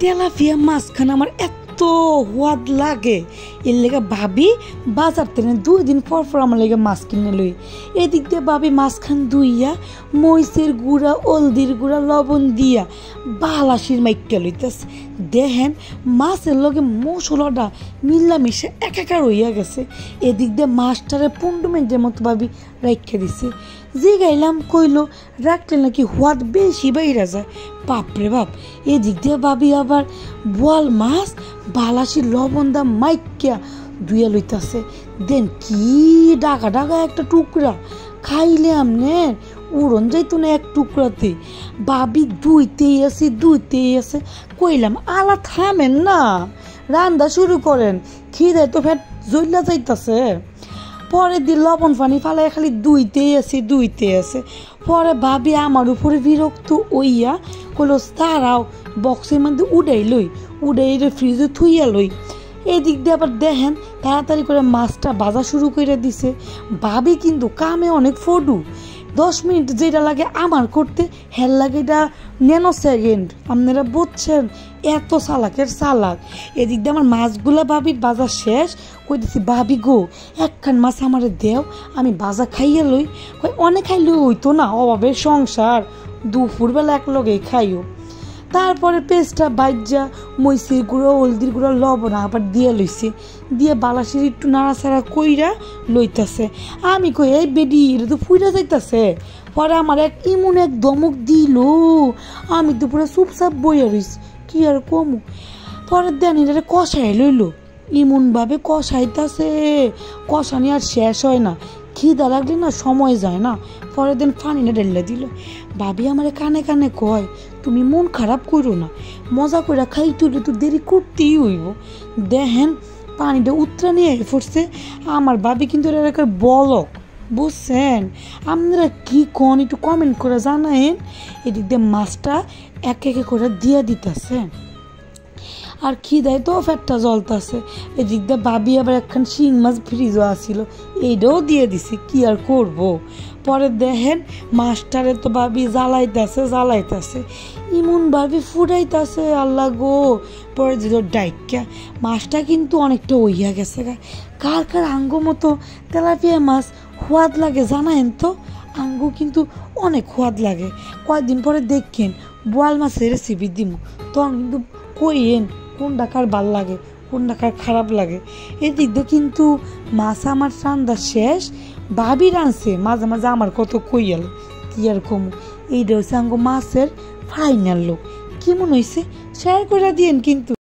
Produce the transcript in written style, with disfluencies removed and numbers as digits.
Tilapia মাছখান আমার এত সোয়াদ লাগে, এর লেগে ভাবি বাজার থেকে 2 দিন পর পর আমার লেগে মাছ কিনে লই। এদিক দিয়ে ভাবি মাছখান ধুইয়া মরিচের গুঁড়া, হলদির গুঁড়া, লবণ দিয়া বালাসির মাইকা লইতেছে। দেখেন মাছের লগে মশলাটা মিলামিশে একাকার হইয়া গেছে। এদিক দিয়ে মাছটারে 15 মিনিটের মতো ভাবি রাখা দিছে। যে গাইলাম কইল রাখলে নাকি সোয়াদ বেশি বাইরা যায়। বাপরে বাপ! এদিক দিয়ে ভাবি আবার বোয়াল মাছ বালাসি লবণ দা মাইকা ধুইয়া লইতেছে। দেন কি ডাকা ডাকা একটা টুকরা, খাইলে আমনের উড়ন যাইতো না এক টুকরাতে। ভাবি ধুইতেই আছে। কইলাম আলা থামেন না, রান্না শুরু করেন, খিদে তো ফেট জ্বলা যাইতেছে। পরে দিয়ে লবণ পানি ফালাই খালি ধুইতেই আছে। পরে ভাবি আমার উপরে বিরক্ত হইয়া কইল তারাও বক্সের মধ্যে উড়াই ফ্রিজে থুইয়া লই। এদিক দিয়ে আবার দেখেন তাড়াতাড়ি করে মাছটা ভাজা শুরু করে দিছে। ভাবি কিন্তু কামে অনেক ফডু, 10 মিনিট যেটা লাগে আমার করতে হেল লাগে এটা ন্যানো সেকেন্ড। আপনারা বুঝছেন এত চালাকের চালাক। এদিক দিয়ে আমার মাছগুলা ভাবির ভাজা শেষ। কই দিছি ভাবি গো একখান মাছ আমারে দেও, আমি ভাজা খাইয়া লই। কই অনেক খাইলে হইতো না, অভাবের সংসার, দুপুরবেলা এক লগেই খাইও। তারপরে পেস্টটা বাইজা মরিচের গুঁড়ো, হলদির গুঁড়ো, লবণ আবার দিয়ে লইছে। দিয়ে বালাসির একটু নাড়াচাড়া কইরা লইতেছে। আমি কই এই বেডি এটা তো ফুইরা যাইতেছে। পরে আমার ইমন এক দমক দিল, আমি তো পুরো চুপচাপ বইয়া রইছি, কি আর কমু। পরের দিন এটা কষাই লইল, ইমনভাবে কষাইতেছে, কষানি আর শেষ হয় না। খিদা লাগলে না সময় যায় না। পরের দিন পানিটা ঢেলে দিল। ভাবি আমার কানে কানে কয় তুমি মন খারাপ করো না, মজা করে খাইতে হইলে তো দেরি করতেই হইব। দেখেন পানিটা উত্তরা নিয়ে পড়ছে। আমার ভাবি কিন্তু এলাকার বলক, বুঝছেন? আপনারা কি কোন একটু কমেন্ট করে জানায়েন। এদিক দিয়ে মাছটা এক এক করে দিয়ে দিতেছে আর খিদায় তো ফ্যাটটা জ্বলতেছে। এদিক দিয়ে ভাবি আবার একখান শিং মাছ ফ্রিজও আসছিল, এইটাও দিয়ে দিছি, কি আর করব। পরে দেখেন মাছটারে তো ভাবি জ্বালাইতেছে ইমন ভাবি ফুটাইতেছে, আল্লাহ গো। পরে দিল ডাইকা। মাছটা কিন্তু অনেকটা হইয়া গেছে। কার কার আঙ্গু মতো তেলাপিয়া মাছ সোয়াদ লাগে জানায়েন তো? আঙ্গু কিন্তু অনেক সোয়াদ লাগে। কয়েকদিন পরে দেখেন বোয়াল মাছের রেসিপি দিব, তখন কিন্তু কইয়েন কোনটা কার ভাল লাগে, কোনটা কার খারাপ লাগে। এদিক দিয়ে কিন্তু মাছ আমার রান্না শেষ। ভাবি রাঁধছে, মাঝে মাঝে আমার কত কইয়াল, কি আর কমু। এইটা হচ্ছে আঙ্গু মাছের ফাইনাল লুক। কেমন হয়েছে শেয়ার করে দিয়েন কিন্তু।